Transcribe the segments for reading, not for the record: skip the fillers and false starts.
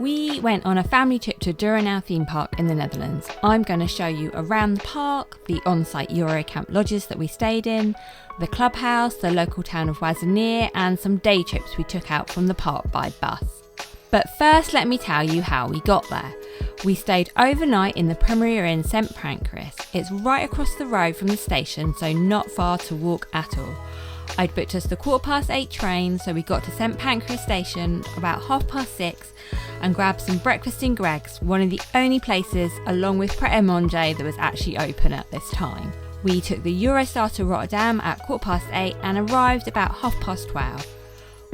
We went on a family trip to Duinrell theme park in the Netherlands. I'm going to show you around the park, the on-site Eurocamp lodges that we stayed in, the clubhouse, the local town of Wassenaar, and some day trips we took out from the park by bus. But first, let me tell you how we got there. We stayed overnight in the Premier Inn St Pancras. It's right across the road from the station, so not far to walk at all. I'd booked us the 8:15 train, so we got to St Pancras station about 6:30 and grabbed some breakfast in Greg's, one of the only places, along with Pret a Manger, that was actually open at this time. We took the Eurostar to Rotterdam at 8:15 and arrived about 12:30.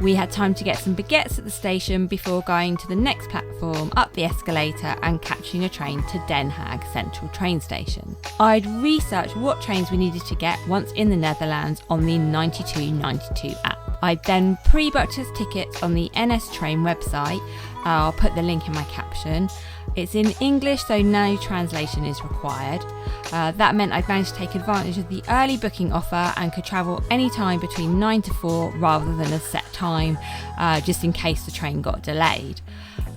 We had time to get some baguettes at the station before going to the next platform, up the escalator and catching a train to Den Haag Central train station. I'd researched what trains we needed to get once in the Netherlands on the 9292 app. I then pre-booked us tickets on the NS Train website. I'll put the link in my caption. It's in English, so no translation is required. That meant I'd managed to take advantage of the early booking offer and could travel any time between 9 to 4 rather than a set time, just in case the train got delayed.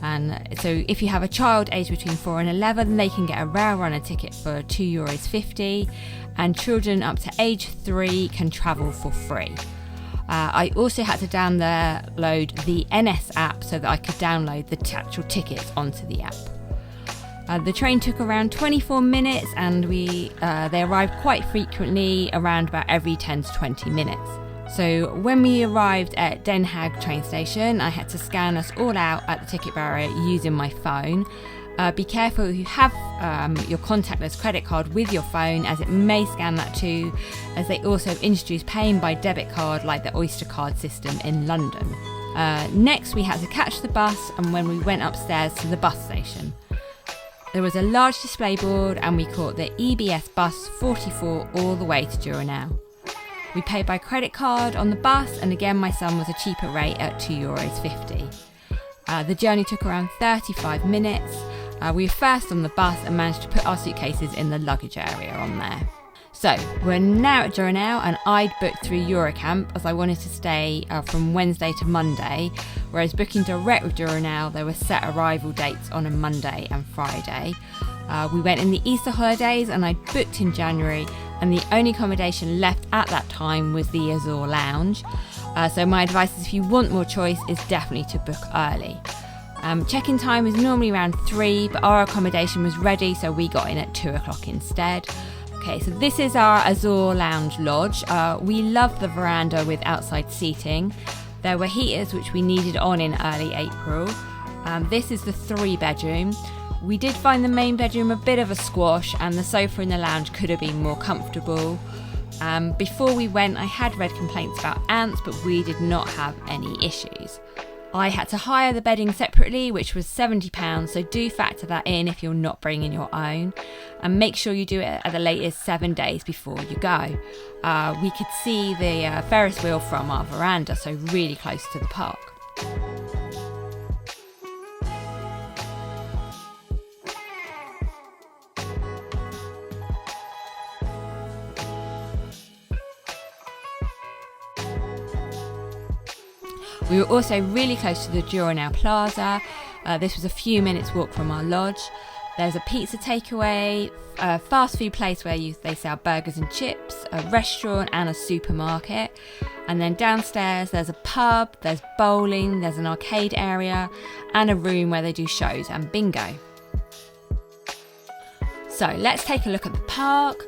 And so if you have a child aged between 4 and 11, they can get a rail runner ticket for €2.50, and children up to age 3 can travel for free. I also had to download the NS app so that I could download the actual tickets onto the app. The train took around 24 minutes and they arrived quite frequently, around about every 10 to 20 minutes. So when we arrived at Den Haag train station, I had to scan us all out at the ticket barrier using my phone. Be careful if you have your contactless credit card with your phone, as it may scan that too, as they also introduced paying by debit card like the Oyster card system in London. Next we had to catch the bus, and when we went upstairs to the bus station, there was a large display board and we caught the EBS bus 44 all the way to Duinrell. We paid by credit card on the bus, and again my son was a cheaper rate at €2.50. The journey took around 35 minutes. We were first on the bus and managed to put our suitcases in the luggage area on there. So we're now at Dunirell, and I'd booked through Eurocamp as I wanted to stay from Wednesday to Monday, whereas booking direct with Dunirell, there were set arrival dates on a Monday and Friday. We went in the Easter holidays and I'd booked in January, and the only accommodation left at that time was the Azure lounge. So my advice is, if you want more choice, is definitely to book early. Check-in time is normally around 3, but our accommodation was ready, so we got in at 2 o'clock instead. Okay, so this is our Azure lounge lodge. We love the veranda with outside seating. There were heaters which we needed on in early April. This is the 3-bedroom. We did find the main bedroom a bit of a squash, and the sofa in the lounge could have been more comfortable. Before we went, I had read complaints about ants, but we did not have any issues. I had to hire the bedding separately, which was £70, so do factor that in if you're not bringing your own, and make sure you do it at the latest 7 days before you go. We could see the Ferris wheel from our veranda, so really close to the park. We were also really close to the Dunirell Plaza. This was a few minutes walk from our lodge. There's a pizza takeaway, a fast food place where they sell burgers and chips, a restaurant and a supermarket. And then downstairs there's a pub, there's bowling, there's an arcade area and a room where they do shows and bingo. So let's take a look at the park.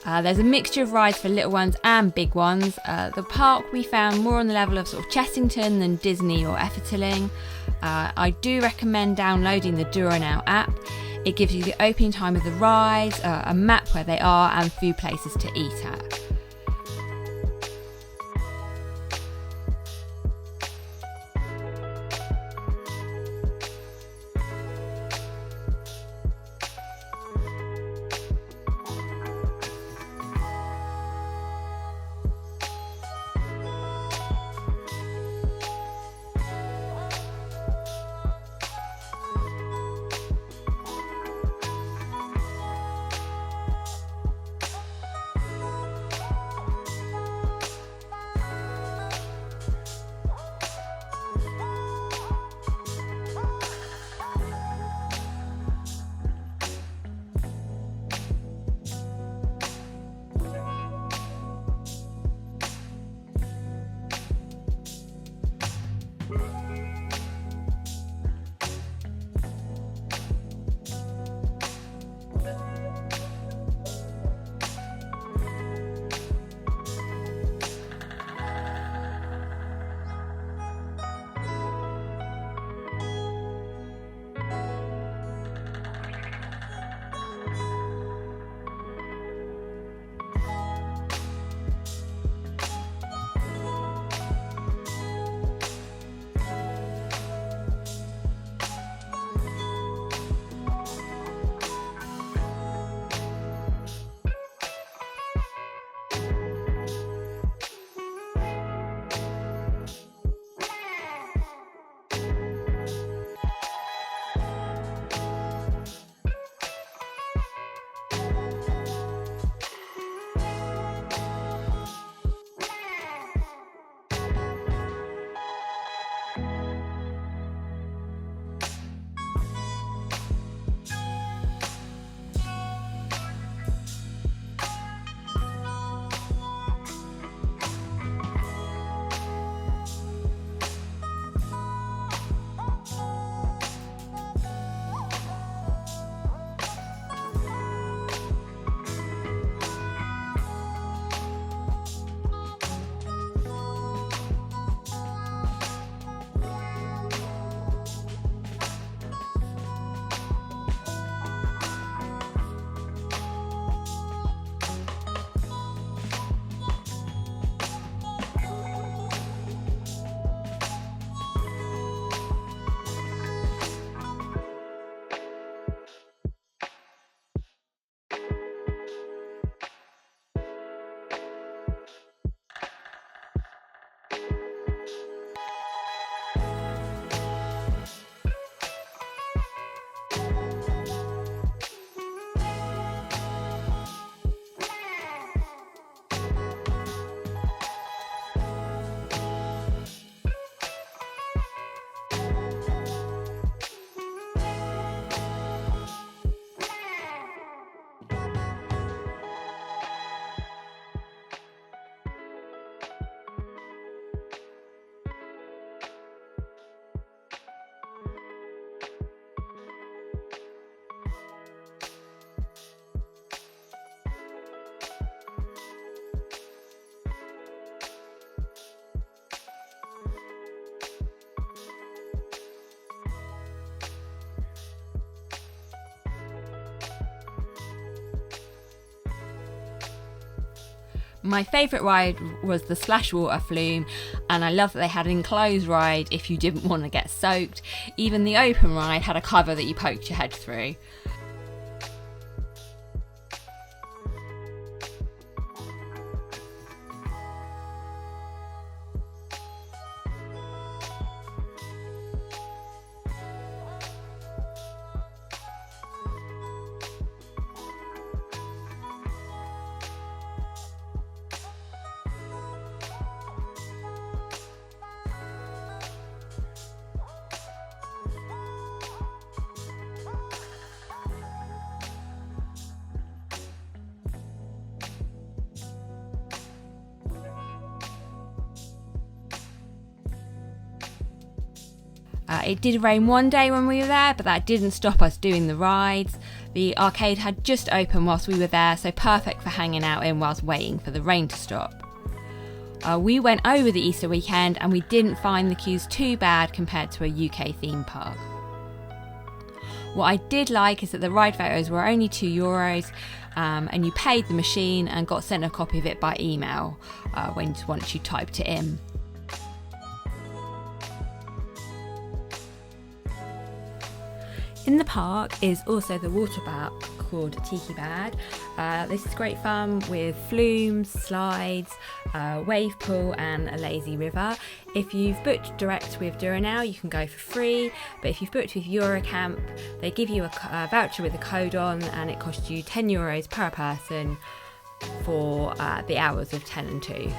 There's a mixture of rides for little ones and big ones. The park we found more on the level of sort of Chessington than Disney or Efteling. I do recommend downloading the Dunirell app. It gives you the opening time of the rides, a map where they are, and food places to eat at. My favourite ride was the splash water flume, and I love that they had an enclosed ride if you didn't want to get soaked. Even the open ride had a cover that you poked your head through. It did rain one day when we were there, but that didn't stop us doing the rides. The arcade had just opened whilst we were there, so perfect for hanging out in whilst waiting for the rain to stop. We went over the Easter weekend and we didn't find the queues too bad compared to a UK theme park. What I did like is that the ride photos were only €2, and you paid the machine and got sent a copy of it by email once you typed it in. In the park is also the water park called Tikkibad. This is great fun with flumes, slides, wave pool and a lazy river. If you've booked direct with Dunirell, you can go for free, but if you've booked with Eurocamp, they give you a voucher with a code on, and it costs you €10 per person for the hours of 10 and 2.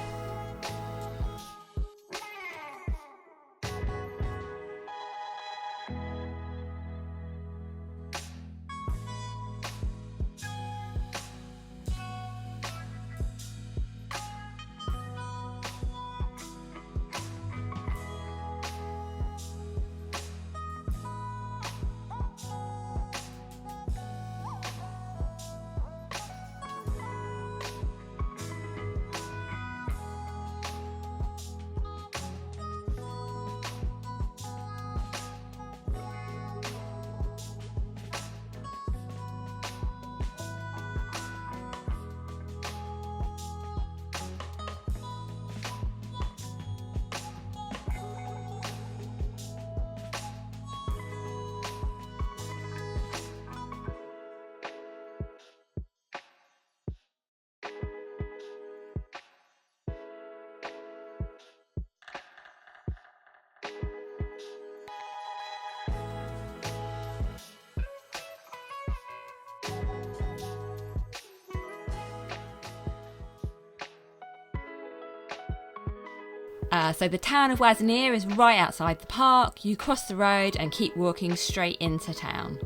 So the town of Wassenaar is right outside the park. You cross the road and keep walking straight into town.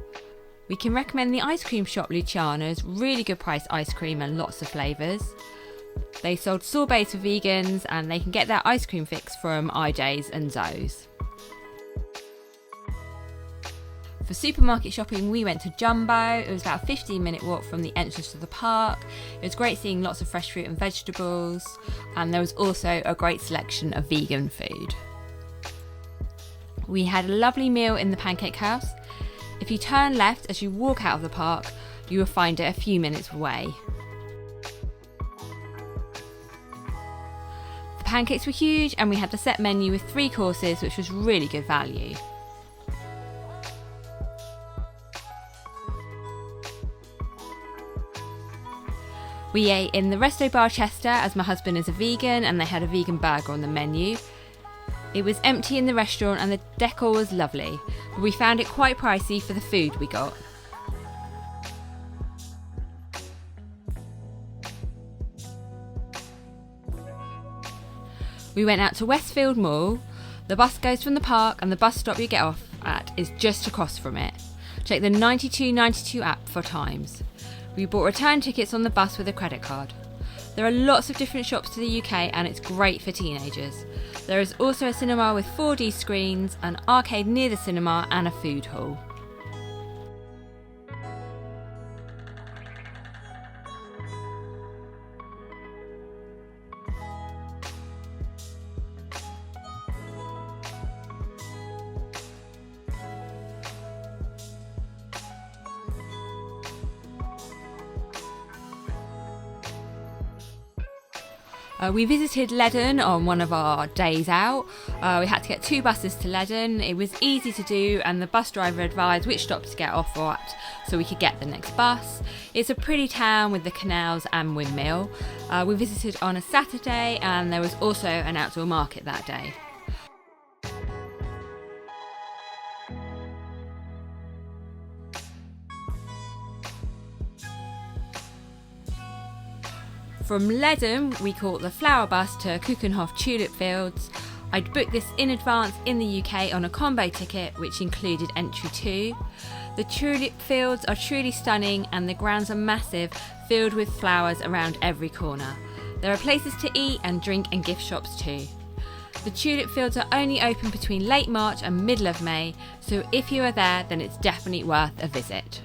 We can recommend the ice cream shop Luciana's, really good price ice cream and lots of flavours. They sold sorbets for vegans and they can get their ice cream fix from IJ's and Zoe's. For supermarket shopping, we went to Jumbo. It was about a 15-minute walk from the entrance to the park. It was great seeing lots of fresh fruit and vegetables, and there was also a great selection of vegan food. We had a lovely meal in the Pancake house. If you turn left as you walk out of the park, you will find it a few minutes away. The pancakes were huge, and we had the set menu with 3 courses, which was really good value. We ate in the Restobar Chester as my husband is a vegan and they had a vegan burger on the menu. It was empty in the restaurant and the decor was lovely, but we found it quite pricey for the food we got. We went out to Westfield Mall. The bus goes from the park and the bus stop you get off at is just across from it. Check the 9292 app for times. We bought return tickets on the bus with a credit card. There are lots of different shops to the UK and it's great for teenagers. There is also a cinema with 4D screens, an arcade near the cinema and a food hall. We visited Leiden on one of our days out. We had to get 2 buses to Leiden. It was easy to do and the bus driver advised which stop to get off at so we could get the next bus. It's a pretty town with the canals and windmill. We visited on a Saturday and there was also an outdoor market that day. From Leiden, we caught the flower bus to Keukenhof Tulips. I'd booked this in advance in the UK on a combo ticket, which included entry too. The tulip fields are truly stunning and the grounds are massive, filled with flowers around every corner. There are places to eat and drink and gift shops too. The tulip fields are only open between late March and middle of May, so if you are there, then it's definitely worth a visit.